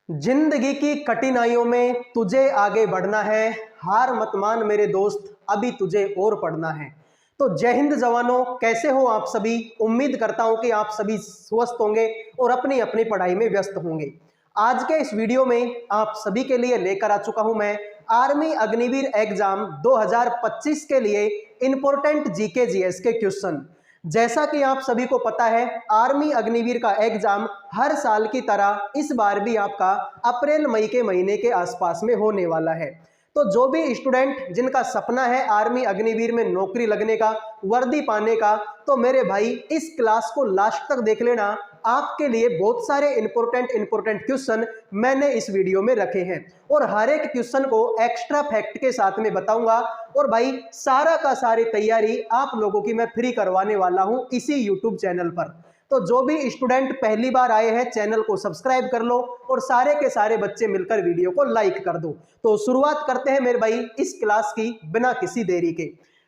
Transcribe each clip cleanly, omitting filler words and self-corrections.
जिंदगी की कठिनाइयों में तुझे आगे बढ़ना है, हार मत मान मेरे दोस्त, अभी तुझे और पढ़ना है। तो जय हिंद जवानों, कैसे हो आप सभी। उम्मीद करता हूं कि आप सभी स्वस्थ होंगे और अपनी अपनी पढ़ाई में व्यस्त होंगे। आज के इस वीडियो में आप सभी के लिए लेकर आ चुका हूं मैं आर्मी अग्निवीर एग्जाम 2025 के लिए इंपॉर्टेंट जीके जीएस के क्वेश्चन। जैसा कि आप सभी को पता है, आर्मी अग्निवीर का एग्जाम हर साल की तरह इस बार भी आपका अप्रैल मई के महीने के आसपास में होने वाला है। तो जो भी स्टूडेंट जिनका सपना है आर्मी अग्निवीर में नौकरी लगने का, वर्दी पाने का, तो मेरे भाई इस क्लास को लास्ट तक देख लेना। आपके लिए बहुत सारे इंपॉर्टेंट क्वेश्चन मैंने इस वीडियो में रखे हैं और हर एक क्वेश्चन को एक्स्ट्रा फैक्ट के साथ में बताऊंगा। और भाई सारा का सारी तैयारी आप लोगों की मैं फ्री करवाने वाला हूं इसी यूट्यूब चैनल पर। तो जो भी स्टूडेंट पहली बार आए हैं, चैनल को सब्सक्राइब कर लो और सारे के सारे बच्चे मिलकर वीडियो को लाइक कर दो। तो शुरुआत करते हैं मेरे भाई इस क्लास की बिना किसी देरी के।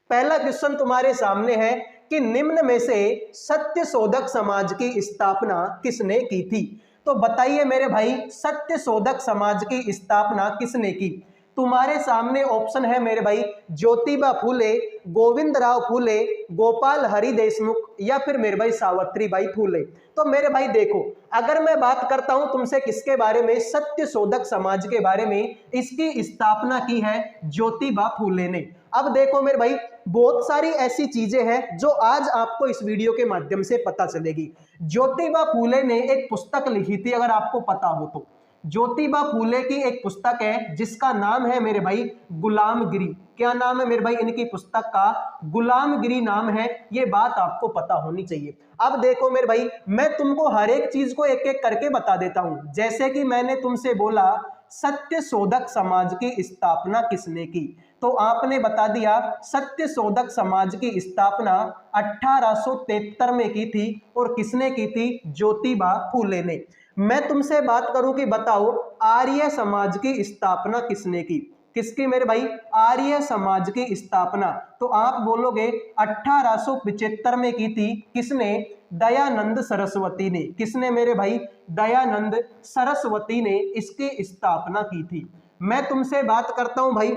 पहला क्वेश्चन तुम्हारे सामने है कि निम्न में से सत्य शोधक समाज की स्थापना किसने की थी। तो बताइए मेरे भाई, सत्य शोधक समाज की स्थापना किसने की। तुम्हारे सामने ऑप्शन है मेरे भाई, ज्योतिबा फूले, गोविंदराव फूले, गोपाल हरि देशमुख या फिर मेरे भाई सावित्रीबाई फूले। तो मेरे भाई देखो, अगर मैं बात करता हूं तुमसे किसके बारे में, सत्य शोधक समाज के बारे में, इसकी स्थापना की है ज्योतिबा फूले ने। अब देखो मेरे भाई, बहुत सारी ऐसी चीजें हैं जो आज आपको इस वीडियो के माध्यम से पता चलेगी। ज्योतिबा फूले ने एक पुस्तक लिखी थी, अगर आपको पता हो तो। ज्योतिबा फूले की एक पुस्तक है जिसका नाम है मेरे भाई गुलामगिरी। क्या नाम है मेरे भाई इनकी पुस्तक का? गुलामगिरी नाम है। ये बात आपको पता होनी चाहिए। अब देखो मेरे भाई, मैं तुमको हर एक चीज को एक एक करके बता देता हूं। जैसे कि मैंने तुमसे बोला सत्य शोधक समाज की स्थापना किसने की, तो आपने बता दिया सत्य शोधक समाज की स्थापना 1873 में की थी। और किसने की थी? ज्योतिबा फूले ने। मैं तुमसे बात करूं कि बताओ आर्य समाज की स्थापना किसने की। किसकी मेरे भाई? आर्य समाज की स्थापना। तो आप बोलोगे 1875 में की थी। किसने? दयानंद सरस्वती ने। किसने मेरे भाई? दयानंद सरस्वती ने इसकी स्थापना की थी। मैं तुमसे बात करता हूं भाई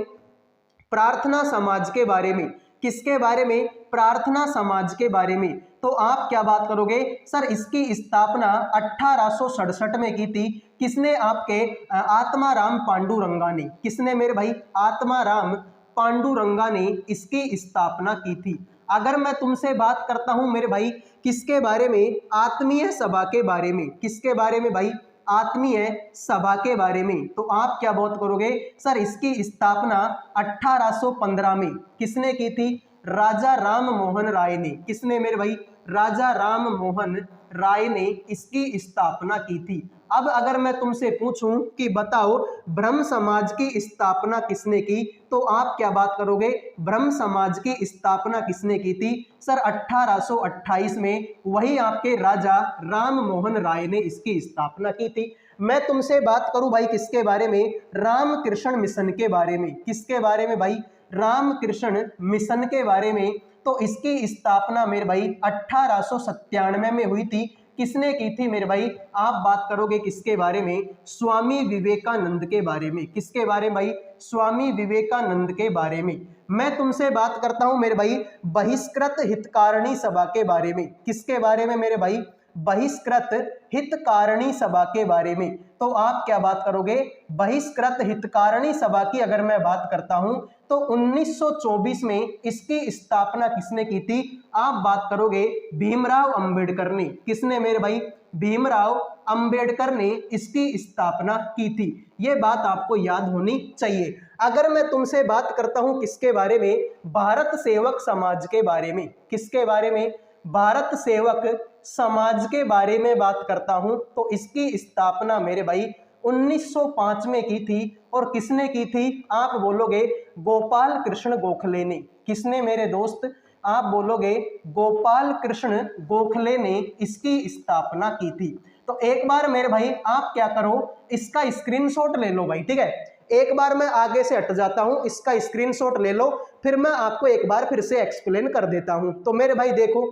प्रार्थना समाज के बारे में। किसके बारे में? प्रार्थना समाज के बारे में। तो आप क्या बात करोगे? सर इसकी स्थापना 1867 में की थी। किसने? आपके आत्माराम पांडुरंगा ने। किसने मेरे भाई? आत्माराम पांडुरंगा ने इसकी स्थापना की थी। अगर मैं तुमसे बात करता हूं मेरे भाई किसके बारे में? आत्मीय सभा के बारे में। किसके बारे में भाई? आत्मीय सभा के बारे में। तो आप क्या बात करोगे? सर इसकी स्थापना 1815 में किसने की थी? राजा राम मोहन राय ने। किसने मेरे भाई? राजा राम मोहन राय ने इसकी स्थापना की थी। अब अगर मैं तुमसे पूछूं कि बताओ ब्रह्म समाज की स्थापना किसने की, तो आप क्या बात करोगे? ब्रह्म समाज की स्थापना किसने की थी? सर 1828 में वही आपके राजा राम मोहन राय ने इसकी स्थापना की थी। मैं तुमसे बात करूं भाई किसके बारे में? रामकृष्ण मिशन के बारे में। किसके बारे में भाई? रामकृष्ण मिशन के बारे में। तो इसकी स्थापना मेरे भाई 1897 में हुई थी। किसने की थी मेरे भाई? आप बात करोगे किसके बारे में? स्वामी विवेकानंद के बारे में। किसके बारे में भाई? स्वामी विवेकानंद के बारे में। मैं तुमसे बात करता हूं मेरे भाई बहिष्कृत हितकारिणी सभा के बारे में। किसके बारे में मेरे भाई? बहिष्कृत हितकारिणी सभा के बारे में। तो आप क्या बात करोगे? बहिष्कृत हितकारिणी सभा की अगर मैं बात करता हूं तो 1924 में इसकी स्थापना किसने की थी? आप बात करोगे भीमराव अंबेडकर ने। किसने मेरे भाई? भीमराव अंबेडकर ने इसकी स्थापना की थी। यह बात आपको याद होनी चाहिए। अगर मैं तुमसे बात करता हूं किसके बारे में? भारत सेवक समाज के बारे में। किसके बारे में? भारत सेवक समाज के बारे में बात करता हूं तो इसकी स्थापना मेरे भाई 1905 में की थी। और किसने की थी? आप बोलोगे गोपाल कृष्ण गोखले ने। किसने मेरे दोस्त? आप बोलोगे गोपाल कृष्ण गोखले ने इसकी स्थापना की थी। तो एक बार मेरे भाई आप क्या करो, इसका स्क्रीनशॉट ले लो भाई, ठीक है। एक बार मैं आगे से हट जाता हूं, इसका स्क्रीनशॉट ले लो, फिर मैं आपको एक बार फिर से एक्सप्लेन कर देता हूं। तो मेरे भाई देखो,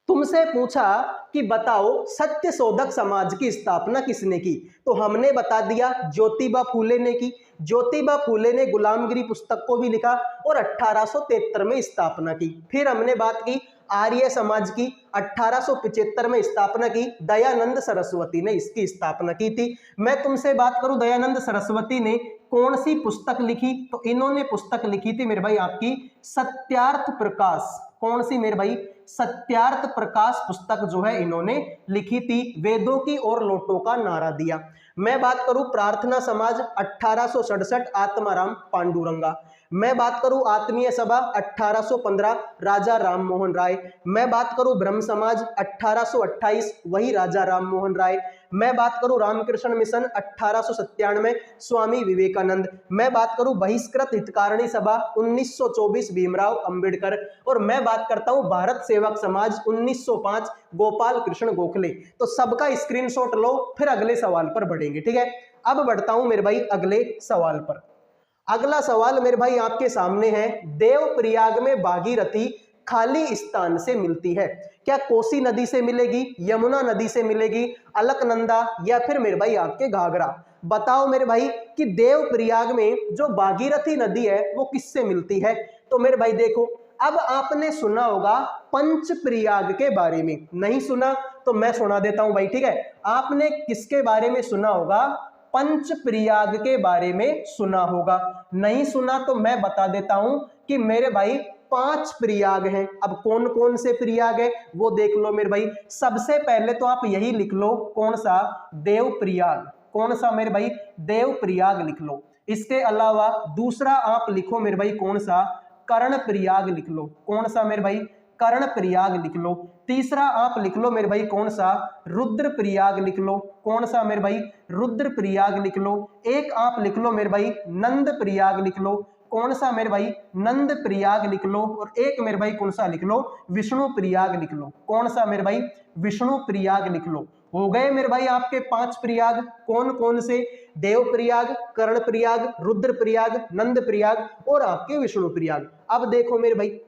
तुमसे पूछा कि बताओ सत्य शोधक समाज की स्थापना किसने की, तो हमने बता दिया ज्योतिबा फूले ने की। ज्योतिबा फूले ने गुलामगिरी पुस्तक को भी लिखा और 1873 में स्थापना की। फिर हमने बात की आर्य समाज की, 1875 में स्थापना की। दयानंद सरस्वती ने इसकी स्थापना की थी। मैं तुमसे बात करूं दयानंद सरस्वती ने कौन सी पुस्तक लिखी, तो इन्होंने पुस्तक लिखी थी मेरे भाई आपकी सत्यार्थ प्रकाश। कौन सी मेरे भाई, सत्यार्थ प्रकाश पुस्तक जो है इन्होंने लिखी थी। वेदों की और लोटों का नारा दिया। मैं बात करूं प्रार्थना समाज 1867 आत्माराम पांडुरंगा। मैं बात करूं आत्मीय सभा 1815 राजा राम मोहन राय। मैं बात करूं ब्रह्म समाज 1828 वही राजा राम मोहन राय। मैं बात करूं रामकृष्ण मिशन 1897 स्वामी विवेकानंद। मैं बात करूं बहिष्कृत हितकारिणी सभा 1924 भीमराव अंबेडकर। और मैं बात करता हूं भारत सेवक समाज 1905 गोपाल कृष्ण गोखले। तो सबका स्क्रीनशॉट लो, फिर अगले सवाल पर बढ़ेंगे। ठीक है, अब बढ़ता हूं मेरे भाई अगले सवाल पर। अगला सवाल मेरे भाई आपके सामने है, देवप्रयाग में भागीरथी खाली स्थान से मिलती है। क्या कोसी नदी से मिलेगी, यमुना नदी से मिलेगी, अलकनंदा, या फिर मेरे भाई आपके घाघरा? बताओ मेरे भाई कि देवप्रयाग में जो भागीरथी नदी है वो किससे मिलती है? तो मेरे भाई देखो, अब आपने सुना होगा पंचप्रयाग के बारे में, नहीं सुना तो मैं सुना देता हूं भाई। ठीक है, आपने किसके बारे में सुना होगा? पंचप्रयाग के बारे में सुना होगा। नहीं सुना तो मैं बता देता हूं कि मेरे भाई 5 प्रयाग हैं। अब कौन कौन से प्रयाग है वो देख लो मेरे भाई। सबसे पहले तो आप यही लिख लो, कौन सा? देवप्रयाग। कौन सा मेरे भाई? देवप्रयाग लिख लो। इसके अलावा दूसरा आप लिखो मेरे भाई, कौन सा? कर्णप्रयाग लिख लो। कौन सा मेरे भाई? कर्णप्रयाग लिख लो। तीसरा आप लिख लो मेरे भाई, कौन सा? रुद्रप्रयाग लिख लो। कौन सा मेरे भाई? रुद्रप्रयाग लिख लो। एक आप लिख लो मेरे भाई नंदप्रयाग लिख लो। कौन सा मेरे भाई? नंदप्रयाग लिख लो। और एक मेरे भाई कौन सा लिख लो? विष्णुप्रयाग लिख लो। कौन सा मेरे भाई? विष्णुप्रयाग लिख लो। हो गए मेरे भाई आपके 5 प्रयाग। कौन कौन से? देवप्रयाग, कर्णप्रयाग, रुद्रप्रयाग, नंदप्रयाग और आपके विष्णुप्रयाग। अब देखो मेरे भाई,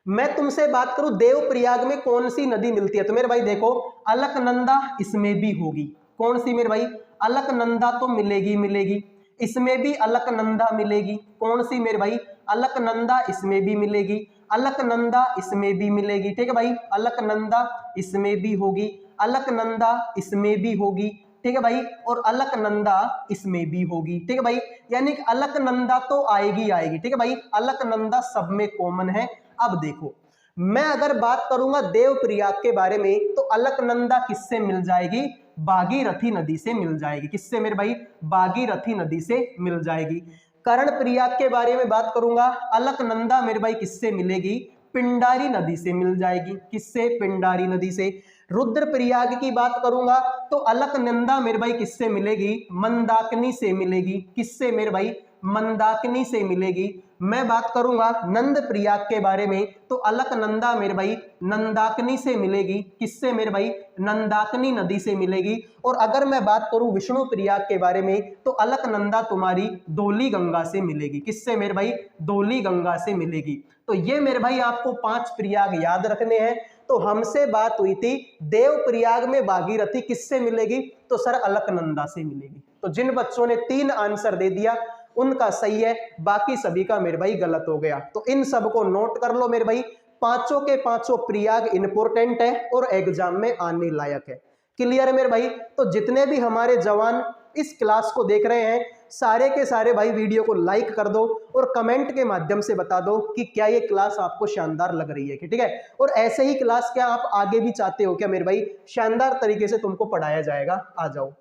मैं तुमसे बात करूं देवप्रयाग में कौन सी नदी मिलती है, तो मेरे भाई देखो अलकनंदा इसमें भी होगी। कौन सी मेरे भाई? अलकनंदा तो मिलेगी मिलेगी, इसमें भी अलकनंदा मिलेगी। कौन सी मेरे भाई? अलकनंदा इसमें भी मिलेगी, अलकनंदा इसमें भी मिलेगी। ठीक है भाई, अलकनंदा इसमें भी होगी, अलकनंदा इसमें भी होगी। ठीक है भाई, और अलकनंदा इसमें भी होगी। ठीक है भाई, यानी कि अलकनंदा तो आएगी आएगी। ठीक है भाई, अलकनंदा सब में कॉमन है। अब देखो, मैं अगर बात करूंगा देवप्रयाग के बारे में, तो अलकनंदा किससे मिल जाएगी? भागीरथी नदी से मिल जाएगी। किससे मेरे भाई? भागीरथी नदी से मिल जाएगी। कर्णप्रयाग के बारे में बात करूंगा, अलकनंदा मेरे भाई किससे मिलेगी? पिंडारी नदी से मिल जाएगी। किससे? पिंडारी नदी से। रुद्रप्रयाग की बात करूंगा तो अलकनंदा मेरे भाई किससे मिलेगी? मंदाकिनी से मिलेगी। किससे मेरे भाई? मंदाकिनी से मिलेगी। मैं बात करूंगा नंदप्रयाग के बारे में, तो अलकनंदा मेरे भाई नंदाकिनी से मिलेगी। किससे मेरे भाई? नंदाकिनी नदी से मिलेगी। और अगर मैं बात करूं विष्णुप्रयाग के बारे में, तो अलकनंदा तुम्हारी धौली गंगा से मिलेगी। किससे मेरे भाई? धौली गंगा से मिलेगी। तो ये मेरे भाई आपको 5 प्रयाग याद रखने हैं। तो हमसे बात हुई थी देवप्रयाग में भागीरथी किससे मिलेगी, तो सर अलकनंदा से मिलेगी। तो जिन बच्चों ने 3 आंसर दे दिया उनका सही है, बाकी सभी का मेरे भाई गलत हो गया। तो इन सबको नोट कर लो मेरे भाई, पांचों के पांचों प्रयाग इंपोर्टेंट है और एग्जाम में आने लायक है। क्लियर है मेरे भाई? तो जितने भी हमारे जवान इस क्लास को देख रहे हैं, सारे के सारे भाई वीडियो को लाइक कर दो और कमेंट के माध्यम से बता दो कि क्या ये क्लास आपको शानदार लग रही है कि ठीक है। और ऐसे ही क्लास क्या आप आगे भी चाहते हो क्या मेरे भाई? शानदार तरीके से तुमको पढ़ाया जाएगा। आ जाओ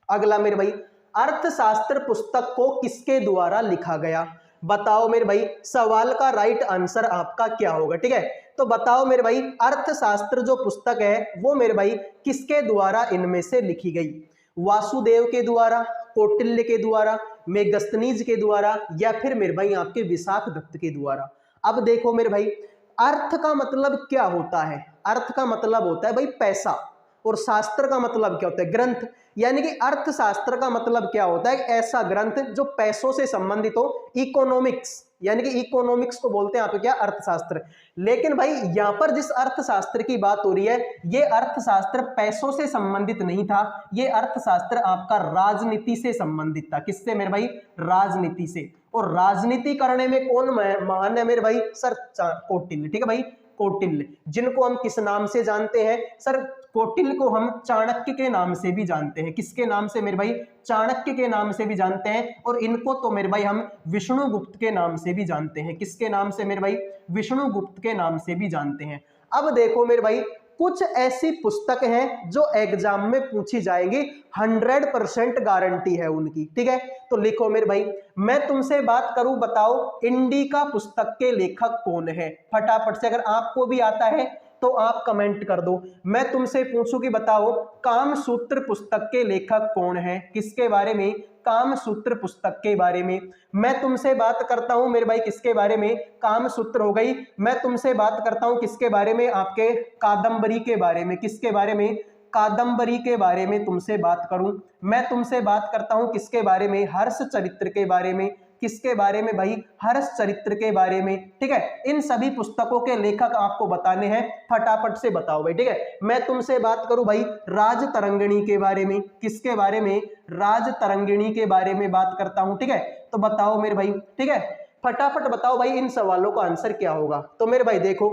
अगला मेरे भाई, अर्थशास्त्र पुस्तक को किसके द्वारा लिखा गया? बताओ मेरे भाई, सवाल का राइट आंसर आपका क्या होगा? ठीक है, तो बताओ मेरे भाई, अर्थशास्त्र जो पुस्तक है वो मेरे भाई किसके द्वारा इनमें से लिखी गई? वासुदेव के द्वारा, कौटिल्य के द्वारा, मेगस्थनीज के द्वारा, या फिर मेरे भाई आपके विशाखदत्त के द्वारा? अब देखो मेरे भाई, अर्थ का मतलब क्या होता है? अर्थ का मतलब होता है भाई पैसा, और शास्त्र का मतलब क्या होता है? ग्रंथ। यानी कि अर्थशास्त्र का मतलब क्या होता है? ऐसा ग्रंथ जो पैसों से संबंधित हो, इकोनॉमिक्स। यानी कि इकोनॉमिक्स को बोलते हैं आप क्या, अर्थशास्त्र। लेकिन भाई यहाँ पर जिस अर्थशास्त्र की बात हो रही है, ये अर्थशास्त्र पैसों से संबंधित नहीं था, ये अर्थशास्त्र आपका राजनीति से संबंधित था। किससे मेरे भाई, राजनीति से। और राजनीति करने में कौन महान है मेरे भाई, सर कौटिल्य। ठीक है भाई, कौटिल्य, जिनको हम किस नाम से जानते हैं सर, कौटिल्य को हम चाणक्य के नाम से भी जानते हैं। किसके नाम से मेरे भाई, चाणक्य के नाम से भी जानते हैं। और इनको तो मेरे भाई हम विष्णुगुप्त के नाम से भी जानते हैं। किसके नाम से मेरे भाई, विष्णुगुप्त के नाम से भी जानते हैं। अब देखो मेरे भाई, कुछ ऐसी पुस्तक हैं जो एग्जाम में पूछी जाएगी, 100% गारंटी है उनकी। ठीक है, तो लिखो मेरे भाई, मैं तुमसे बात करूं, बताओ इंडिका पुस्तक के लेखक कौन है। फटाफट से, अगर आपको भी आता है तो आप कमेंट कर दो। मैं तुमसे पूछूं कि बताओ कामसूत्र पुस्तक के लेखक कौन है, किसके बारे में, कामसूत्र पुस्तक के बारे में। मैं तुमसे बात करता हूं मेरे भाई किसके बारे में, कामसूत्र हो गई। मैं तुमसे बात करता हूं किसके बारे में, आपके कादंबरी के बारे में। किसके बारे में, कादंबरी के बारे में तुमसे बात करूं। मैं तुमसे बात करता हूं किसके बारे में, हर्ष चरित्र के बारे में। किसके बारे में भाई, हर्ष चरित्र के बारे में। ठीक है, इन सभी पुस्तकों के लेखक आपको बताने हैं, फटाफट से बताओ भाई। ठीक है, मैं तुमसे बात करूं भाई राजतरंगिणी के बारे में। किसके बारे में, राजतरंगिणी के बारे में बात करता हूं। ठीक है, तो बताओ मेरे भाई, ठीक है, फटाफट बताओ भाई इन सवालों का आंसर क्या होगा। तो मेरे भाई देखो,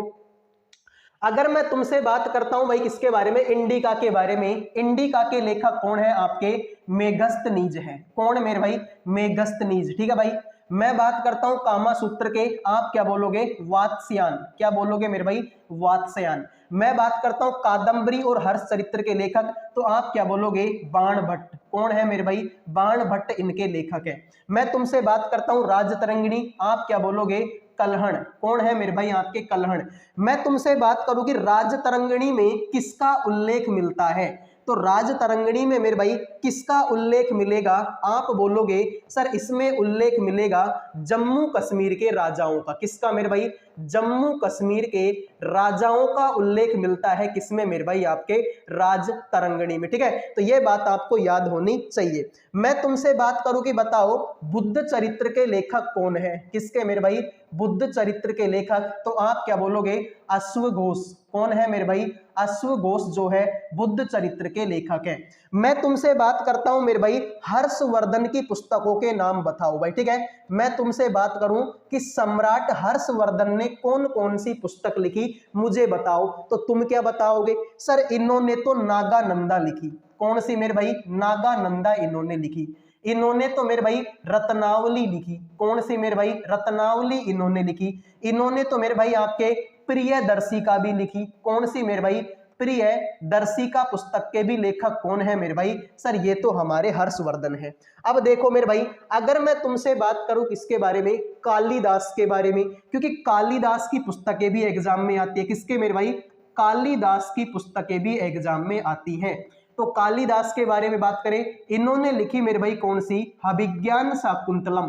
अगर मैं तुमसे बात करता हूं भाई किसके बारे में, इंडिका के बारे में। इंडिका के लेखक कौन है आपके, मेगस्थनीज है। कौन मेरे भाई, मेगस्थनीज। ठीक है भाई, मैं बात करता हूं कामासूत्र के, आप क्या बोलोगे, वात्स्यायन। क्या बोलोगे मेरे भाई, वात्स्यायन। मैं बात करता हूं कादंबरी और हर्ष चरित्र के लेखक, तो आप क्या बोलोगे, बाणभट्ट। कौन है मेरे भाई, बाणभट्ट इनके लेखक है। मैं तुमसे बात करता हूं राजतरंगिणी, आप क्या बोलोगे, कल्हण। कौन है मेरे भाई, आपके कल्हण। मैं तुमसे बात करूं कि राजतरंगिणी में किसका उल्लेख मिलता है, तो राजतरंगिणी में मेरे भाई किसका उल्लेख मिलेगा, आप बोलोगे सर इसमें उल्लेख मिलेगा जम्मू कश्मीर के राजाओं का। किसका मेरे भाई, जम्मू कश्मीर के राजाओं का उल्लेख मिलता है किसमें मेरे भाई, आपके राजतरंगिणी में। ठीक है, तो ये बात आपको याद होनी चाहिए। मैं तुमसे बात करूं कि बताओ बुद्ध चरित्र के लेखक कौन है। किसके मेरे भाई, बुद्ध चरित्र के लेखक, तो आप क्या बोलोगे, अश्वघोष। कौन है मेरे भाई, अश्वघोष जो है बुद्ध चरित्र के लेखक है। मैं तुमसे बात करता हूं मेरे भाई हर्षवर्धन की पुस्तकों के नाम बताओ भाई। ठीक है, मैं तुमसे बात करूं कि सम्राट हर्षवर्धन ने कौन कौन सी पुस्तक लिखी, मुझे बताओ। तो तुम क्या बताओगे, सर इन्होंने तो नागानंदा लिखी। कौन सी मेरे भाई, नागानंदा इन्होंने लिखी। इन्होंने तो मेरे भाई रत्नावली लिखी। कौन सी मेरे भाई, रत्नावली इन्होंने लिखी। इन्होंने तो मेरे भाई आपके प्रियदर्शिका भी लिखी। कौन सी मेरे भाई, प्रियदर्शिका पुस्तक के भी लेखक कौन है मेरे भाई, सर ये तो हमारे हर्षवर्धन है। अब देखो मेरे भाई, अगर मैं तुमसे बात करूं किसके बारे में, कालिदास के बारे में, क्योंकि कालिदास की पुस्तकें भी एग्जाम में आती है। किसके मेरे भाई, कालिदास की पुस्तकें भी एग्जाम में आती हैं। तो कालिदास के बारे में बात करें, इन्होंने लिखी मेरे भाई कौन सी, अभिज्ञान शाकुंतलम।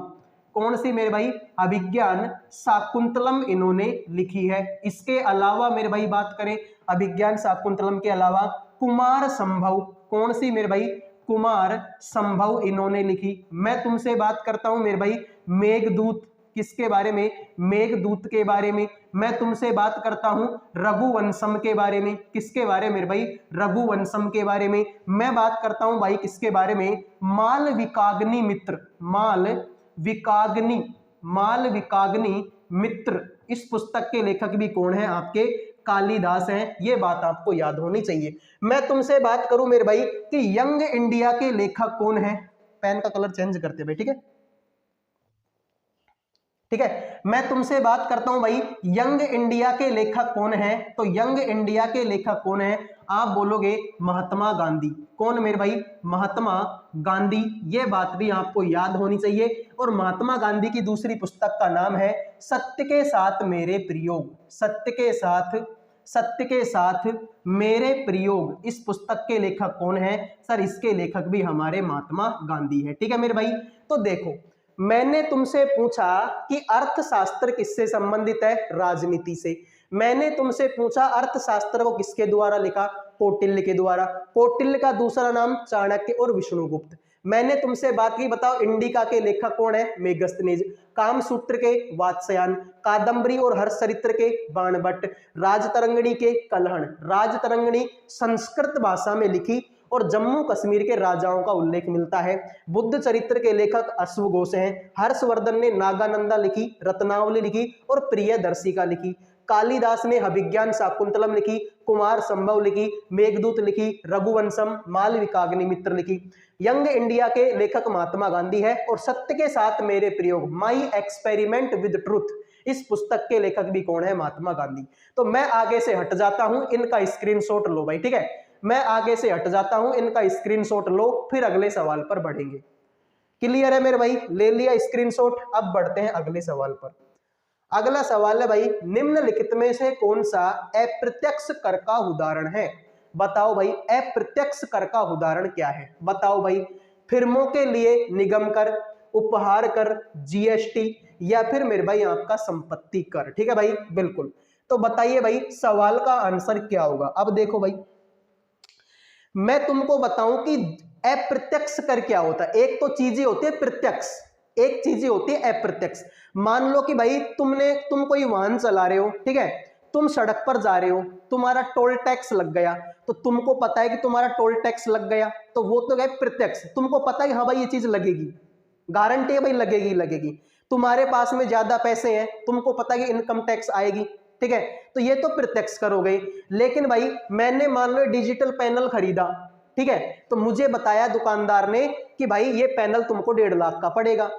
कौन सी मेरे भाई, अभिज्ञान शाकुंतलम इन्होंने लिखी है। इसके अलावा मेरे भाई बात करें, अभिज्ञान शाकुंतलम के अलावा कुमार संभव। कौन सी मेरे भाई, कुमार संभव इन्होंने लिखी। मैं तुमसे बात करता हूं मेरे भाई मेघदूत। किसके बारे में, मेघदूत के बारे में। मैं तुमसे बात करता हूं रघुवंशम के बारे में। किसके बारे में मेरे भाई, रघुवंशम के बारे में। मैं बात करता हूं भाई किसके बारे में, मालविकाग्नि मित्र। मालविकाग्नि मित्र, इस पुस्तक के लेखक भी कौन है, आपके कालिदास हैं। ये बात आपको याद होनी चाहिए। मैं तुमसे बात करूं मेरे भाई कि यंग इंडिया के लेखक कौन है, पेन का कलर चेंज करते भाई। ठीक है, ठीक है, मैं तुमसे बात करता हूं भाई यंग इंडिया के लेखक कौन है। तो यंग इंडिया के लेखक कौन है, आप बोलोगे महात्मा गांधी। कौन मेरे भाई, महात्मा गांधी। ये बात भी आपको याद होनी चाहिए। और महात्मा गांधी की दूसरी पुस्तक का नाम है सत्य के साथ मेरे प्रयोग। सत्य के साथ मेरे प्रयोग, इस पुस्तक के लेखक कौन है, सर इसके लेखक भी हमारे महात्मा गांधी है। ठीक है मेरे भाई, तो देखो मैंने तुमसे पूछा कि अर्थशास्त्र किससे संबंधित है, राजनीति से। मैंने तुमसे पूछा अर्थशास्त्र को किसके द्वारा लिखा, कौटिल्य के द्वारा। कौटिल्य का दूसरा नाम चाणक्य और विष्णुगुप्त। मैंने तुमसे बात की, बताओ इंडिका के लेखक कौन है? मेगस्थनीज। कामसूत्र के वात्स्यायन, कादंबरी और हर्षचरित्र के बाणभट्ट, राजतरंगिणी के कलहण। राजतरंगिणी संस्कृत भाषा में लिखी और जम्मू कश्मीर के राजाओं का उल्लेख मिलता है। बुद्ध चरित्र के लेखक अश्वघोष हैं। हर्षवर्धन ने नागानंदा लिखी, रत्नावली लिखी और प्रियदर्शिका लिखी। कालिदास ने अभिज्ञान शाकुंतलम लिखी, कुमार संभव लिखी, मेघदूत लिखी, रघुवंशम, मालविकाग्निमित्र लिखी। यंग इंडिया के लेखक महात्मा गांधी है और सत्य के साथ मेरे प्रयोग, माई एक्सपेरिमेंट विद ट्रूथ, इस पुस्तक के लेखक भी कौन है? महात्मा गांधी। तो मैं आगे से हट जाता हूं, इनका स्क्रीनशॉट लो भाई, ठीक है। मैं आगे से हट जाता हूं, इनका स्क्रीनशॉट लो, फिर अगले सवाल पर बढ़ेंगे। क्लियर है मेरे भाई? ले लिया स्क्रीनशॉट। अब बढ़ते हैं अगले सवाल पर। अगला सवाल है भाई, निम्नलिखित में से कौन सा अप्रत्यक्ष कर का उदाहरण है? बताओ भाई, अप्रत्यक्ष कर का उदाहरण क्या है? बताओ भाई, फिल्मों के लिए निगम कर, उपहार कर, जीएसटी, या फिर मेरे भाई आपका संपत्ति कर। ठीक है भाई, बिल्कुल। तो बताइए भाई सवाल का आंसर क्या होगा। अब देखो भाई, मैं तुमको बताऊं कि अप्रत्यक्ष कर क्या होता है। एक तो चीजें होती है प्रत्यक्ष, एक चीजें होती है अप्रत्यक्ष। मान लो कि भाई तुम कोई वाहन चला रहे हो, ठीक है, तुम सड़क पर जा रहे हो, तुम्हारा टोल टैक्स लग गया, तो तुमको पता है कि तुम्हारा टोल टैक्स लग गया, तो वो तो गए प्रत्यक्ष, तुमको पता है कि हाँ भाई ये चीज लगेगी, गारंटी है भाई लगेगी लगेगी। तुम्हारे पास में ज्यादा पैसे हैं, तुमको पता है कि इनकम टैक्स आएगी, ठीक है, तो ये तो प्रत्यक्ष कर हो गई। लेकिन भाई मैंने मान लो डिजिटल पैनल खरीदा, ठीक है, तो मुझे बताया दुकानदार ने कि भाई ये पैनल तुमको 1.5 लाख का पड़ेगा,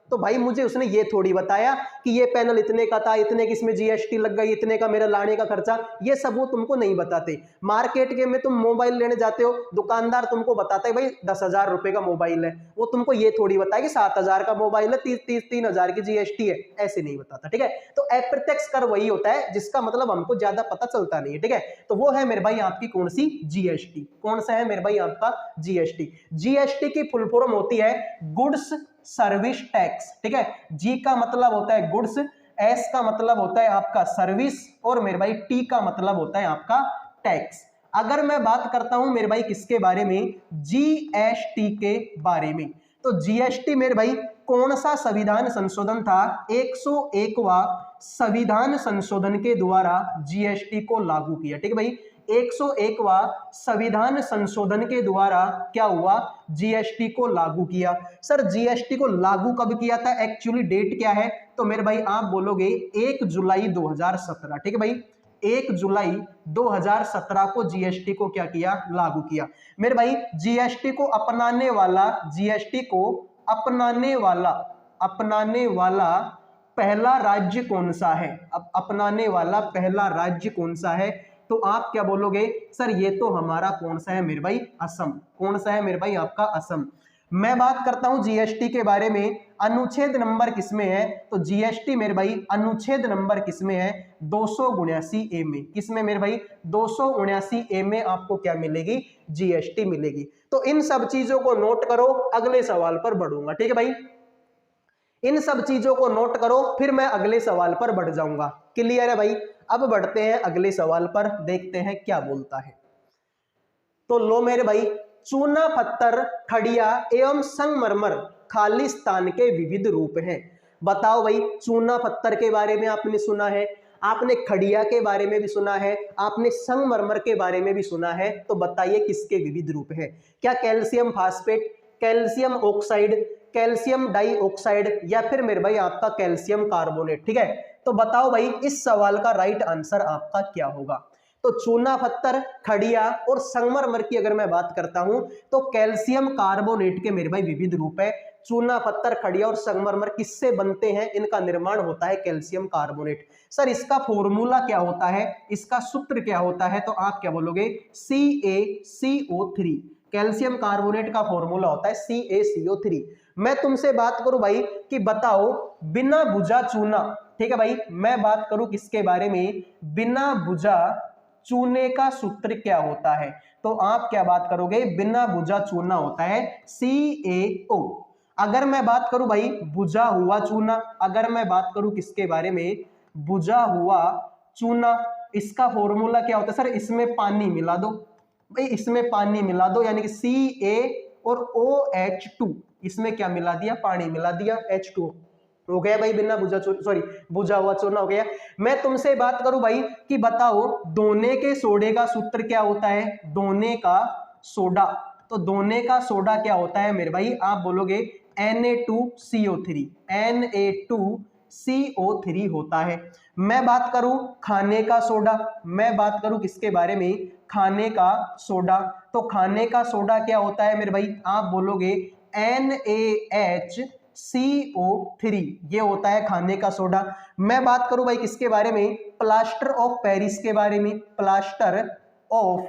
तो भाई मुझे उसने ये थोड़ी बताया कि ये पैनल इतने का था, इतने की इसमें जीएसटी लग गई, इतने का मेरा लाने का खर्चा, ये सब वो तुमको नहीं बताते। मार्केट के में तुम मोबाइल लेने जाते हो, दुकानदार तुमको बताता है भाई 10,000 रुपए का मोबाइल है, वो तुमको ये थोड़ी बताया कि 7,000 का मोबाइल है, 3,000 की जीएसटी है, ऐसे नहीं बताता। ठीक है, तो अप्रत्यक्ष कर वही होता है जिसका मतलब हमको ज्यादा पता चलता नहीं है। ठीक है, तो वो है मेरे भाई आपकी कौन सी? जीएसटी। कौन सा है मेरे भाई आपका? जीएसटी। जीएसटी की फुल फॉर्म होती है गुड्स सर्विस टैक्स। ठीक है, जी का मतलब होता है गुड्स, एस का मतलब होता है आपका सर्विस, और मेरे भाई टी का मतलब होता है आपका टैक्स। अगर मैं बात करता हूं मेरे भाई किसके बारे में? जीएसटी के बारे में। तो जीएसटी मेरे भाई कौन सा संविधान संशोधन था? 101वां संविधान संशोधन के द्वारा जीएसटी को लागू किया। ठीक है भाई, 101वां संविधान संशोधन के द्वारा क्या हुआ? जीएसटी को लागू किया। सर जीएसटी को लागू कब किया था? एक्चुअली डेट क्या है? तो मेरे भाई आप बोलोगे 1 जुलाई 2017। ठीक है भाई, 1 जुलाई 2017 को जीएसटी को क्या किया? लागू किया। मेरे भाई जीएसटी को अपनाने वाला, जीएसटी को अपनाने वाला पहला राज्य कौन सा है? अब अपनाने वाला पहला राज्य कौन सा है? तो आप क्या बोलोगे? सर ये तो हमारा कौन सा है मेरे भाई? असम। कौन सा है मेरे भाई? आपका असम। मैं बात करता हूं जीएसटी के बारे में, अनुच्छेद नंबर किसमें है? तो जीएसटी मेरे भाई अनुच्छेद नंबर किसमें है? 279A में। किसमें मेरे भाई? 279A में आपको क्या मिलेगी? जीएसटी मिलेगी। तो इन सब चीजों को नोट करो, अगले सवाल पर बढ़ूंगा। ठीक है भाई, इन सब चीजों को नोट करो, फिर मैं अगले सवाल पर बढ़ जाऊंगा। क्लियर है भाई? अब बढ़ते हैं अगले सवाल पर, देखते हैं क्या बोलता है। तो लो मेरे भाई, चूना पत्थर, खड़िया एवं संगमरमर खालिस्तान के विविध रूप हैं। बताओ भाई, चूना पत्थर के बारे में आपने सुना है, आपने खड़िया के बारे में भी सुना है, आपने संगमरमर के बारे में भी सुना है, तो बताइए किसके विविध रूप है? क्या calcium phosphate, calcium oxide, calcium dioxide, या फिर मेरे भाई आपका कैल्शियम कार्बोनेट? ठीक है, तो बताओ भाई इस सवाल का राइट आंसर आपका क्या होगा? तो चूना पत्थर, खड़िया और संगमरमर की अगर मैं बात करता हूं तो कैल्शियम कार्बोनेट के मेरे भाई विविध रूप है। चूना पत्थर, खड़िया और संगमरमर किससे बनते हैं? इनका निर्माण होता है कैल्शियम कार्बोनेट। सर इसका फॉर्मूला क्या होता है, इसका सूत्र क्या होता है? तो आप क्या बोलोगे? CaCO3। कैल्शियम कार्बोनेट का फॉर्मूला होता है CaCO3। मैं तुमसे बात करूं भाई कि बताओ बिना भुजा चूना, ठीक है भाई, मैं बात करूं किसके बारे में? बिना भुजा चूने का सूत्र क्या होता है? तो आप क्या बात करोगे? बिना भुजा चूना होता है CaO। अगर मैं बात करूं भाई भुजा हुआ चूना, अगर मैं बात करूं किसके बारे में? भुजा हुआ चूना, इसका फॉर्मूला क्या होता है? सर इसमें पानी मिला दो भाई, इसमें पानी मिला दो, यानी कि और OH2, इसमें क्या मिला दिया, पानी मिला दिया, H2O हो गया भाई, बिना बुझा सॉरी बुझा हुआ चूना हो गया। मैं तुमसे बात करूं भाई कि बताओ दोने के सोडे का सूत्र क्या होता है, दोने का सोडा, तो दोने का सोडा क्या होता है मेरे भाई, आप बोलोगे Na2CO3, Na2CO3 होता है। मैं बात करूं खाने का सोडा, मैं बात करूं किसके बारे में, खाने का सोडा, तो खाने का सोडा क्या होता है मेरे भाई, आप बोलोगे NaHCO3, ये होता है खाने का सोडा। मैं बात करूं भाई किसके बारे में, प्लास्टर ऑफ पेरिस के बारे में, प्लास्टर ऑफ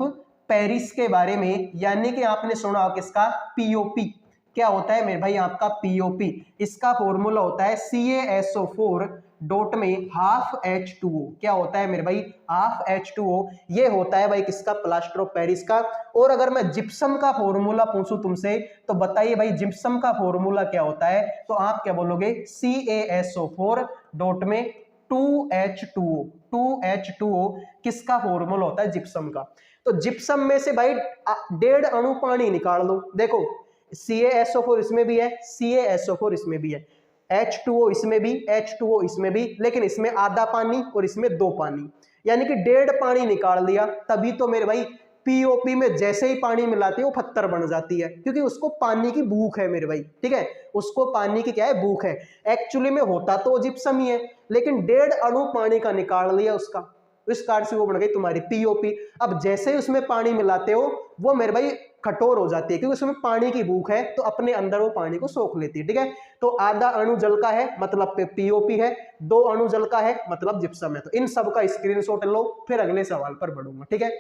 पेरिस के बारे में, यानी कि आपने सुना हो किसका, पीओपी, क्या होता है मेरे भाई आपका पीओपी, इसका फॉर्मूला होता है CaSO4 डॉट में हाफ H2O, क्या होता है मेरे भाई, हाफ H2O, ये होता है भाई किसका, प्लास्टर ऑफ पेरिस का। और अगर मैं जिप्सम का फॉर्मूला पूछूं तुमसे, तो बताइए भाई जिप्सम का फॉर्मूला क्या होता है, तो आप क्या बोलोगे, CaSO4 डॉट में 2H2O किसका फॉर्मूला होता है, जिप्सम का। तो जिप्सम में से भाई 1.5 अणु पानी निकाल लो, देखो CaSO4 इसमें भी है, CaSO4 इसमें भी है, H2O इसमें भी, H2O इसमें भी, लेकिन इसमें आधा पानी और इसमें 2 पानी, यानी कि 1.5 पानी निकाल लिया। तभी तो मेरे भाई पीओपी में जैसे ही पानी मिलाती है वो पत्थर बन जाती है, क्योंकि उसको पानी की भूख है मेरे भाई, ठीक है, उसको पानी की क्या है, भूख है। एक्चुअली में होता तो जिप्सम ही है, लेकिन 1.5 अणु पानी का निकाल लिया उसका, इस कारण से वो बन गई तुम्हारी पीओपी। अब जैसे ही उसमें पानी मिलाते हो वो मेरे भाई कठोर हो जाती है, क्योंकि उसमें पानी की भूख है, तो अपने अंदर वो पानी को सोख लेती है, ठीक है। तो आधा अणु जल का है मतलब पीओपी है, 2 अणु जल का है मतलब जिप्सम है। तो इन सब का स्क्रीनशॉट लो, फिर अगले सवाल पर बढ़ूंगा, ठीक है।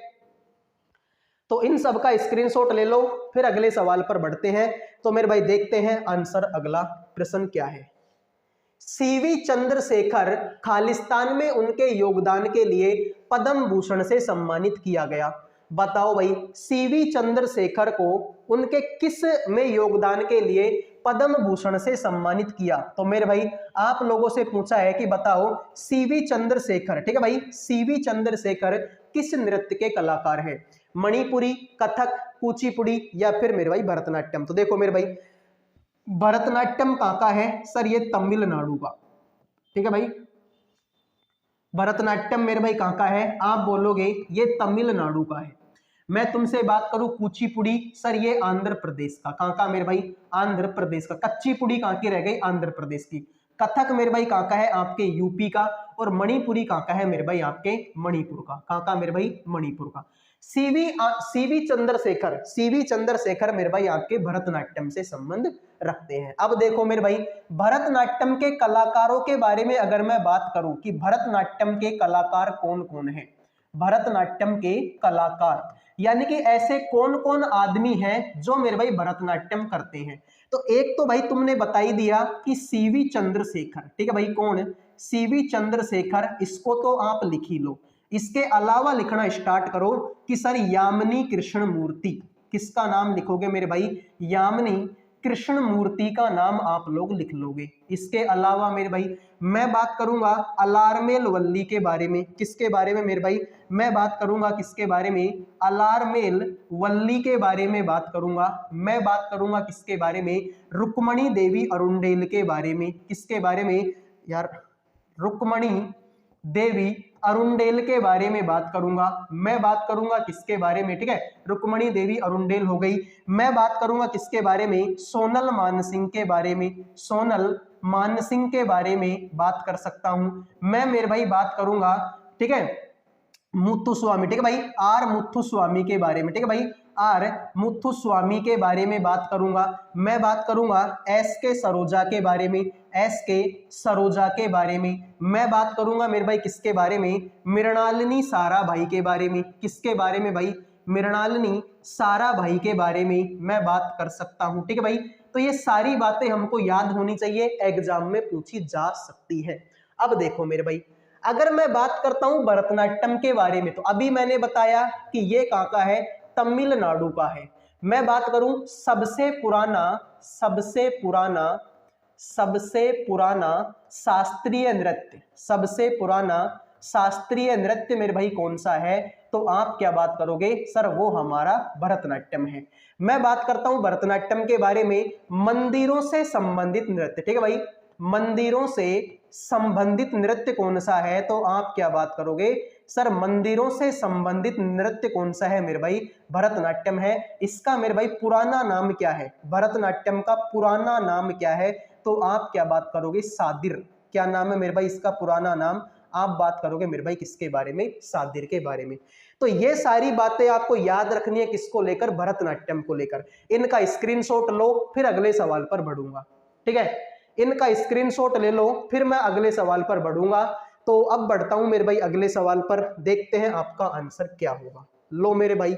तो इन सब का स्क्रीनशॉट ले लो, फिर अगले सवाल पर बढ़ते हैं। तो मेरे भाई देखते हैं आंसर, अगला प्रश्न क्या है। सीवी चंद्रशेखर खालिस्तान में उनके योगदान के लिए पद्म भूषण से सम्मानित किया गया। बताओ भाई सीवी चंद्रशेखर को उनके किस में योगदान के लिए पद्म भूषण से सम्मानित किया। तो मेरे भाई आप लोगों से पूछा है कि बताओ सीवी चंद्रशेखर, ठीक है भाई, सीवी चंद्रशेखर किस नृत्य के कलाकार हैं, मणिपुरी, कथक, कुचिपुड़ी या फिर मेरे भाई भरतनाट्यम। तो देखो मेरे भाई भरतनाट्यम कहाँ का है सर, ये तमिलनाडु का, ठीक है भाई, भरतनाट्यम मेरे भाई कहाँ का है, आप बोलोगे ये तमिलनाडु का है। मैं तुमसे बात करूं कुचिपुड़ी, सर ये आंध्र प्रदेश का, कहाँ का मेरे भाई, आंध्र प्रदेश का। कच्चीपुड़ी कहाँ की रह गई, आंध्र प्रदेश की। कथक मेरे भाई कहाँ का है, आपके यूपी का। और मणिपुरी कहाँ का है मेरे भाई, आपके मणिपुर का। कहाँ का मेरे भाई, मणिपुर का। सीवी चंद्रशेखर मेरे भाई आपके भरतनाट्यम से संबंध रखते हैं। अब देखो मेरे भाई भरतनाट्यम के कलाकारों के बारे में अगर मैं बात करूं कि भरतनाट्यम के कलाकार कौन कौन हैं, भरतनाट्यम के कलाकार यानी कि ऐसे कौन कौन आदमी हैं जो मेरे भाई भरतनाट्यम करते हैं। तो एक तो भाई तुमने बता ही दिया कि सीवी चंद्रशेखर, ठीक है भाई, कौन, सीवी चंद्रशेखर, इसको तो आप लिख ही लो। इसके अलावा लिखना स्टार्ट करो कि सर यामिनी कृष्ण मूर्ति, किसका नाम लिखोगे मेरे भाई, यामिनी कृष्ण मूर्ति का नाम आप लोग लिख लोगे। इसके अलावा मेरे भाई मैं बात करूंगा अलारमेल वल्ली के बारे में, किसके बारे में मेरे भाई, मैं बात करूंगा किसके बारे में, अलारमेल वल्ली के बारे में बात करूंगा। मैं बात करूंगा किसके बारे में, रुक्मणी देवी अरुंडेल के बारे में। किसके बारे में यार, रुक्मणी देवी अरुंडेल के बारे में बात करूंगा। मैं बात करूंगा किसके बारे में, ठीक है, रुक्मणी देवी अरुंडेल हो गई। मैं बात करूंगा किसके बारे में, सोनल मानसिंह के बारे में, सोनल मानसिंह के बारे में बात कर सकता हूं। मैं मेरे भाई बात करूंगा, ठीक है, मुथुस्वामी, ठीक है भाई, आर मुथुस्वामी के बारे में, ठीक है भाई, आर मुथुस्वामी के बारे में बात करूंगा। मैं बात करूंगा एस के सरोजा के बारे में, एस के सरोजा के बारे में। मैं बात करूंगा मेरे भाई किसके बारे में, मृणालिनी साराभाई के बारे में। किसके बारे में भाई, मृणालिनी साराभाई के बारे में मैं बात कर सकता हूं, ठीक है भाई। तो ये सारी बातें हमको याद होनी चाहिए, एग्जाम में पूछी जा सकती है। अब देखो मेरे भाई अगर मैं बात करता हूं भरतनाट्यम के बारे में, तो अभी मैंने बताया कि ये कहाँ का है, तमिलनाडु का है। मैं बात करूं सबसे पुराना शास्त्रीय नृत्य, सबसे पुराना शास्त्रीय नृत्य मेरे भाई कौन सा है? तो आप क्या बात करोगे सर, वो हमारा भरतनाट्यम है। मैं बात करता हूं भरतनाट्यम के बारे में, मंदिरों से संबंधित नृत्य, ठीक है भाई, मंदिरों से संबंधित नृत्य कौन सा है? तो आप क्या बात करोगे सर, मंदिरों से संबंधित नृत्य कौन सा है मेरे भाई? भरतनाट्यम है। इसका मेरे भाई पुराना नाम क्या है? भरतनाट्यम का पुराना नाम क्या है? तो आप क्या बात करोगे? सादिर। क्या नाम है मेरे भाई इसका पुराना नाम? आप बात करोगे मेरे भाई किसके बारे में? सादिर के बारे में। तो ये सारी बातें आपको याद रखनी है, किसको लेकर? भरतनाट्यम को लेकर। इनका स्क्रीनशॉट लो, फिर अगले सवाल पर बढ़ूंगा, ठीक है? इनका स्क्रीनशॉट ले लो, फिर मैं अगले सवाल पर बढ़ूंगा। तो अब बढ़ता हूं मेरे भाई अगले सवाल पर, देखते हैं आपका आंसर क्या होगा। लो मेरे भाई,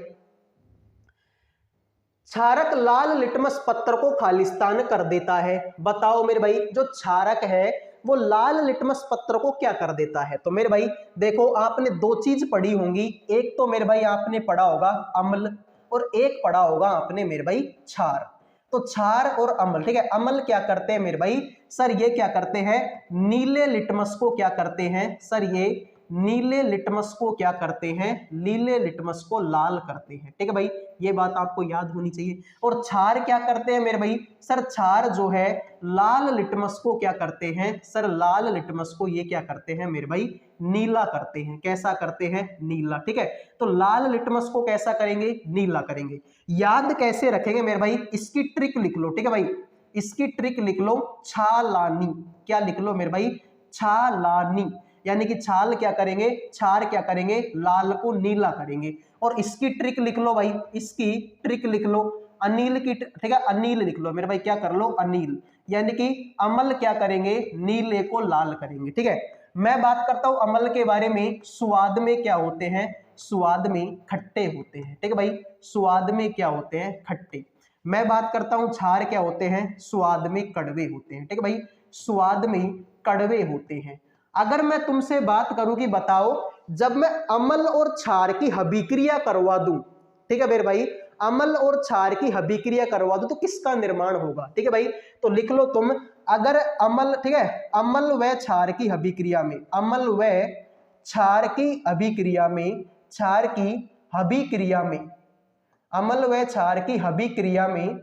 क्षारक लाल लिटमस पत्र को खालिस्तान कर देता है। बताओ मेरे भाई, जो क्षारक है वो लाल लिटमस पत्र को क्या कर देता है? तो मेरे भाई देखो, आपने दो चीज पढ़ी होंगी, एक तो मेरे भाई आपने पढ़ा होगा अम्ल, और एक पढ़ा होगा आपने मेरे भाई क्षार। तो क्षार और अम्ल, ठीक है, अम्ल क्या करते हैं मेरे भाई? सर ये क्या करते हैं? नीले लिटमस को क्या करते हैं सर? ये नीले लिटमस को क्या करते हैं? नीले लिटमस को लाल करते हैं, ठीक है भाई, ये बात आपको याद होनी चाहिए। और क्षार क्या करते हैं मेरे भाई? सर क्षार जो है लाल लिटमस को क्या करते हैं? सर लाल लिटमस को ये क्या करते हैं मेरे भाई? नीला करते हैं। कैसा करते हैं? नीला, ठीक है। तो लाल लिटमस को कैसा करेंगे? नीला करेंगे। याद कैसे रखेंगे मेरे भाई? इसकी ट्रिक लिख लो, ठीक है भाई, इसकी ट्रिक लिख लो, छालानी। क्या लिख लो मेरे भाई? छालानी। यानी कि छाल क्या करेंगे? क्षार क्या करेंगे? लाल को नीला करेंगे। और इसकी ट्रिक लिख लो भाई, इसकी ट्रिक लिख लो, अनिल की, ठीक है, अनिल लिख लो मेरे भाई, क्या कर लो? अनिल। यानी कि अमल क्या करेंगे? नीले को लाल करेंगे, ठीक है। मैं बात करता हूं अमल के बारे में, स्वाद में क्या होते हैं? स्वाद में खट्टे होते हैं, ठीक है भाई, स्वाद में क्या होते हैं? खट्टे। मैं बात करता हूं क्षार क्या होते हैं? स्वाद में कड़वे होते हैं, ठीक है भाई, स्वाद में कड़वे होते हैं। अगर मैं तुमसे बात करूं कि बताओ, जब मैं अम्ल और क्षार की अभिक्रिया करवा दूं, ठीक है मेरे भाई, अम्ल और क्षार की अभिक्रिया करवा दूं तो किसका निर्माण होगा? ठीक है भाई, तो लिख लो तुम, अगर अम्ल, ठीक है, अम्ल व क्षार की अभिक्रिया में, अम्ल व क्षार की अभिक्रिया में, क्षार की अभिक्रिया में, अम्ल व क्षार की अभिक्रिया में,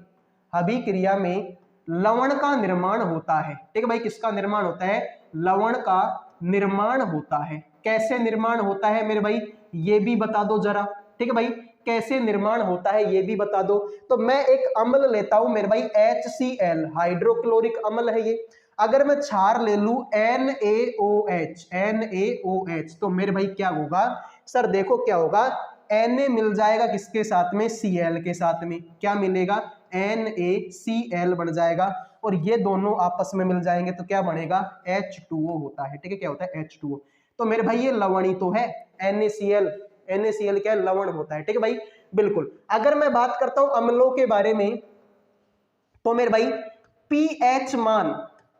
अभिक्रिया में लवण का निर्माण होता है, ठीक है भाई, किसका निर्माण होता है? लवण का निर्माण होता है। कैसे निर्माण होता है मेरे भाई? ये भी बता दो जरा, ठीक है भाई, कैसे निर्माण होता है ये भी बता दो। तो मैं एक अम्ल लेता हूं मेरे भाई, HCl, हाइड्रोक्लोरिक अम्ल है ये। अगर मैं क्षार ले लूं NaOH, NaOH, तो मेरे भाई क्या होगा सर? देखो क्या होगा, Na मिल जाएगा किसके साथ में? Cl के साथ में। क्या मिलेगा? NaCl बन जाएगा, और ये दोनों आपस में मिल जाएंगे तो क्या बनेगा? H2O होता है, ठीक है, क्या होता है? H2O। तो मेरे भाई ये लवणी तो है, NaCl, NaCl क्या है? लवण होता है, ठीक है भाई, बिल्कुल। अगर मैं बात करता हूं अम्लों के बारे में, तो मेरे भाई pH मान,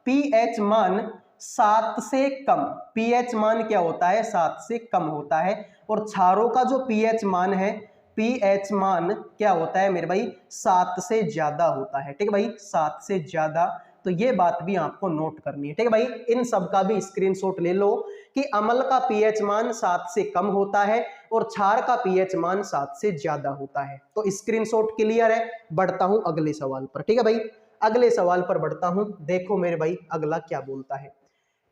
pH मान 7 से कम, pH मान क्या होता है? 7 से कम होता है। और क्षारों का जो pH मान है, pH मान क्या होता है मेरे भाई? 7 से ज्यादा होता है, ठीक है भाई, 7 से ज्यादा। तो ये बात भी आपको नोट करनी है, ठीक है भाई, इन सब का भी स्क्रीनशॉट ले लो कि अम्ल का pH मान 7 से कम होता है और क्षार का pH मान 7 से ज्यादा होता है। तो स्क्रीनशॉट क्लियर है। बढ़ता हूं अगले सवाल पर, ठीक है भाई, अगले सवाल पर बढ़ता हूं। देखो मेरे भाई अगला क्या बोलता है,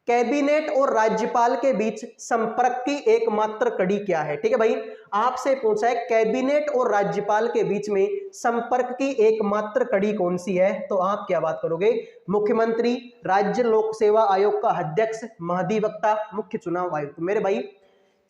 कैबिनेट और राज्यपाल के बीच संपर्क की एकमात्र कड़ी क्या है? ठीक है भाई, आपसे पूछा है कैबिनेट और राज्यपाल के बीच में संपर्क की एकमात्र कड़ी कौन सी है? तो आप क्या बात करोगे? मुख्यमंत्री, राज्य लोक सेवा आयोग का अध्यक्ष, महाधिवक्ता, मुख्य चुनाव आयुक्त। मेरे भाई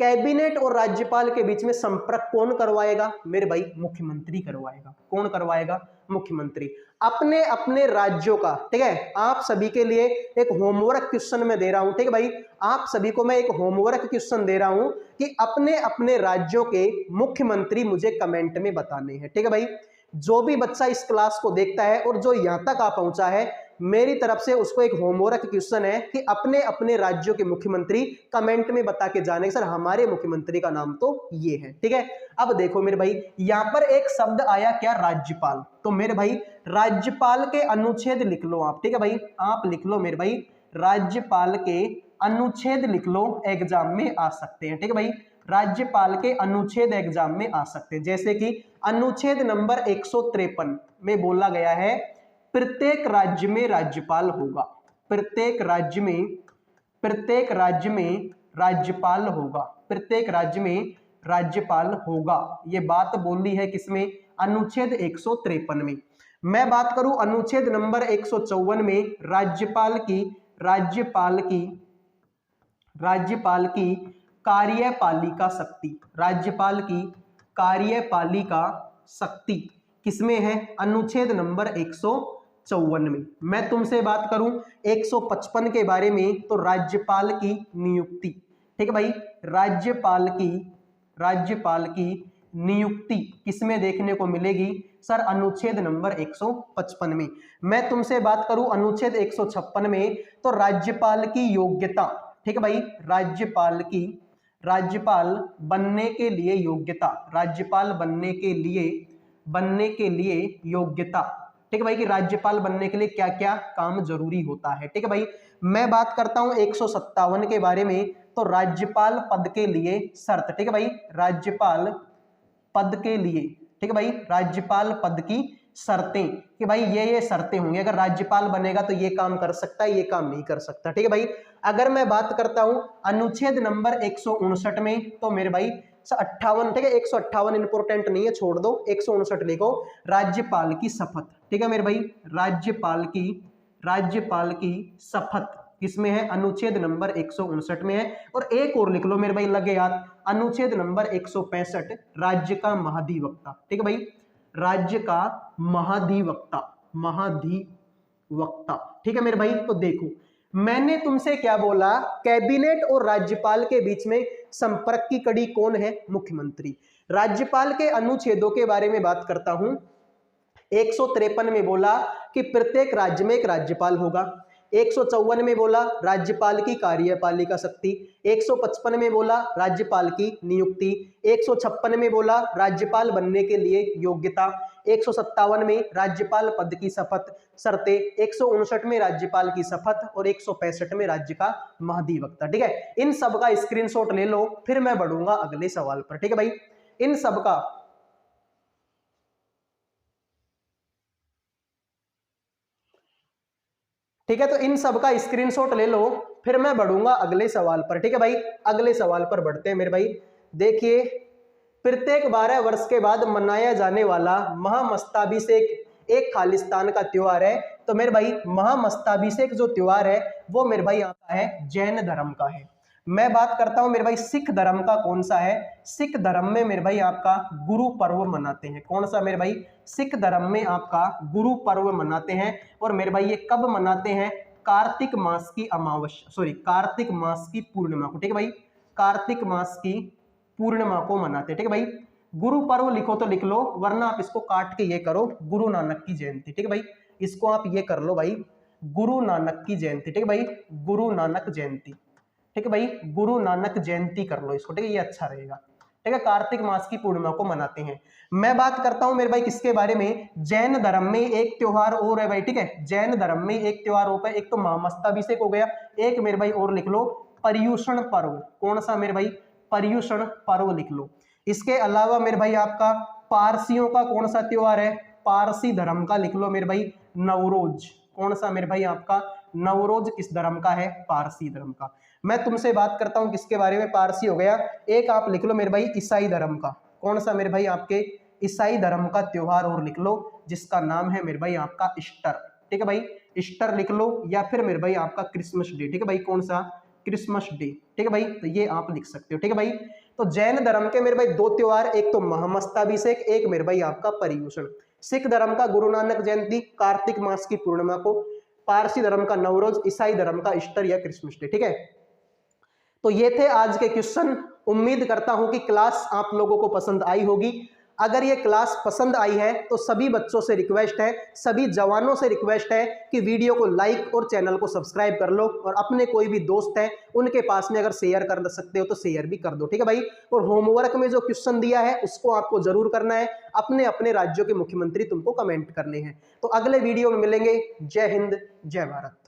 कैबिनेट और राज्यपाल के बीच में संपर्क कौन करवाएगा? मेरे भाई मुख्यमंत्री करवाएगा। कौन करवाएगा? मुख्यमंत्री। अपने अपने राज्यों का, ठीक है, आप सभी के लिए एक होमवर्क क्वेश्चन में दे रहा हूं, ठीक है भाई, आप सभी को मैं एक होमवर्क क्वेश्चन दे रहा हूं कि अपने अपने राज्यों के मुख्यमंत्री मुझे कमेंट में बताने हैं, ठीक है भाई। जो भी बच्चा इस क्लास को देखता है और जो यहां तक आ पहुंचा है, मेरी तरफ से उसको एक होमवर्क क्वेश्चन है कि अपने अपने राज्यों के मुख्यमंत्री कमेंट में बता के जाने सर हमारे मुख्यमंत्री का नाम तो ये है, ठीक है। अब देखो मेरे भाई, यहां पर एक शब्द आया क्या? राज्यपाल। तो मेरे भाई राज्यपाल के अनुच्छेद लिख लो आप, ठीक है भाई, आप लिख लो मेरे भाई, राज्यपाल के अनुच्छेद लिख लो, एग्जाम में आ सकते हैं। ठीक है भाई, राज्यपाल के अनुच्छेद एग्जाम में आ सकते हैं। जैसे कि अनुच्छेद नंबर 153 में बोला गया है प्रत्येक राज्य में राज्यपाल होगा, प्रत्येक राज्य में राज्यपाल होगा, प्रत्येक राज्य में राज्यपाल होगा। ये बात बोली है किसमें? अनुच्छेद 153 में। मैं बात करूं अनुच्छेद नंबर 154 में राज्यपाल की कार्यपालिका शक्ति, राज्यपाल की कार्यपालिका शक्ति किसमें है? अनुच्छेद नंबर 154 में। मैं तुमसे बात करूं 155 के बारे में, तो राज्यपाल की नियुक्ति। ठीक है भाई, राज्यपाल की नियुक्ति किसमें देखने को मिलेगी? सर अनुच्छेद नंबर 155 में। मैं तुमसे बात करूं अनुच्छेद 156 में, तो राज्यपाल की योग्यता। ठीक है भाई, राज्यपाल बनने के लिए योग्यता, राज्यपाल बनने के लिए योग्यता। ठीक है भाई, कि राज्यपाल बनने के लिए क्या क्या काम जरूरी होता है। ठीक है भाई, मैं बात करता हूं 157 के बारे में, तो राज्यपाल पद के लिए शर्त। ठीक है भाई, राज्यपाल पद के लिए, ठीक है भाई, राज्यपाल पद की शर्तें कि भाई ये शर्तें होंगी, अगर राज्यपाल बनेगा तो ये काम कर सकता है, ये काम नहीं कर सकता। ठीक है भाई, अगर मैं बात करता हूं अनुच्छेद नंबर 159 में, तो मेरे भाई 58, ठीक है, 158 इंपोर्टेंट नहीं है, छोड़ दो, 159 लिखो, राज्यपाल की शपथ। ठीक है मेरे भाई, राज्यपाल की शपथ किसमें है? अनुच्छेद नंबर 159 में है। और एक और लिख लो मेरे भाई, लगे यार, अनुच्छेद नंबर 165 राज्य का महाधिवक्ता। ठीक है भाई, राज्य का महाधिवक्ता। ठीक है मेरे भाई, तो देखो मैंने तुमसे क्या बोला, कैबिनेट और राज्यपाल के बीच में संपर्क की कड़ी कौन है? मुख्यमंत्री। राज्यपाल के अनुच्छेदों के बारे में बात करता हूं, 153 में बोला कि प्रत्येक राज्य में एक राज्यपाल होगा, 154 में बोला राज्यपाल की कार्यपालिका शक्ति, 155 में बोला राज्यपाल की नियुक्ति, 156 में बोला राज्यपाल बनने के लिए योग्यता, 157 में राज्यपाल पद की शपथ शर्तें, 159 में राज्यपाल की शपथ और 165 में राज्य का महाधिवक्ता। ठीक है, इन सब का स्क्रीनशॉट ले लो, फिर मैं बढ़ूंगा अगले सवाल पर। ठीक है भाई, इन सब का ठीक है, तो इन सब का स्क्रीनशॉट ले लो, फिर मैं बढ़ूंगा अगले सवाल पर। ठीक है भाई, अगले सवाल पर बढ़ते हैं मेरे भाई। देखिए, प्रत्येक 12 वर्ष के बाद मनाया जाने वाला महामस्ताभिषेक एक खालिस्तान का त्योहार है। तो मेरे भाई महामस्ताभिषेक जो त्योहार है वो मेरे भाई आता है जैन धर्म का है। मैं बात करता हूं मेरे भाई सिख धर्म का कौन सा है? सिख धर्म में मेरे भाई आपका गुरु पर्व मनाते हैं। कौन सा मेरे भाई? सिख धर्म में आपका गुरु पर्व मनाते हैं। और मेरे भाई ये कब मनाते हैं? कार्तिक मास की कार्तिक मास की पूर्णिमा को। ठीक है भाई, कार्तिक मास की पूर्णिमा को मनाते हैं। ठीक है भाई, गुरु पर्व लिखो तो लिख लो, वरना आप इसको काट के ये करो गुरु नानक की जयंती। ठीक है भाई, इसको आप ये कर लो भाई गुरु नानक की जयंती। ठीक है भाई, गुरु नानक जयंती। ठीक है भाई, गुरु नानक जयंती कर लो इसको। ठीक है, ये अच्छा रहेगा। ठीक है, कार्तिक मास की पूर्णिमा को मनाते हैं। मैं बात करता हूं मेरे भाई किसके बारे में? जैन धर्म में एक त्योहार और है भाई। ठीक है, जैन धर्म में एक त्योहार होता है, एक तो महामस्ताभिषेक हो गया, एक मेरे भाई और लिख लो पर्युषण पर्व। कौन सा मेरे भाई? पर्युषण पर्व लिख लो। इसके अलावा मेरे भाई आपका पारसियों का कौन सा त्योहार है? पारसी धर्म का लिख लो मेरे भाई नवरोज। कौन सा मेरे भाई आपका? नवरोज किस धर्म का है? पारसी धर्म का। मैं तुमसे बात करता हूं किसके बारे में? पारसी हो गया। एक आप लिख लो मेरे भाई ईसाई धर्म का। कौन सा मेरे भाई? आपके ईसाई धर्म का त्योहार और लिख लो, जिसका नाम है मेरे भाई आपका ईस्टर। ठीक है भाई, ईस्टर लिख लो, या फिर मेरे भाई आपका क्रिसमस डे। ठीक है भाई, कौन सा? Christmas day. ठीक है भाई, तो ये आप लिख सकते हो। ठीक है भाई, तो जैन धर्म के मेरे भाई दो त्योहार, एक तो महामस्ताभिषेक, एक मेरे भाई आपका पर्युषण। सिख धर्म का गुरु नानक जयंती कार्तिक मास की पूर्णिमा को, पारसी धर्म का नवरोज, ईसाई धर्म का ईस्टर या क्रिसमस डे। ठीक है, तो ये थे आज के क्वेश्चन। उम्मीद करता हूं कि क्लास आप लोगों को पसंद आई होगी। अगर ये क्लास पसंद आई है तो सभी बच्चों से रिक्वेस्ट है, सभी जवानों से रिक्वेस्ट है कि वीडियो को लाइक और चैनल को सब्सक्राइब कर लो, और अपने कोई भी दोस्त है उनके पास में अगर शेयर कर सकते हो तो शेयर भी कर दो। ठीक है भाई, और होमवर्क में जो क्वेश्चन दिया है उसको आपको जरूर करना है। अपने अपने राज्यों के मुख्यमंत्री तुमको कमेंट करने हैं। तो अगले वीडियो में मिलेंगे। जय हिंद, जय भारत।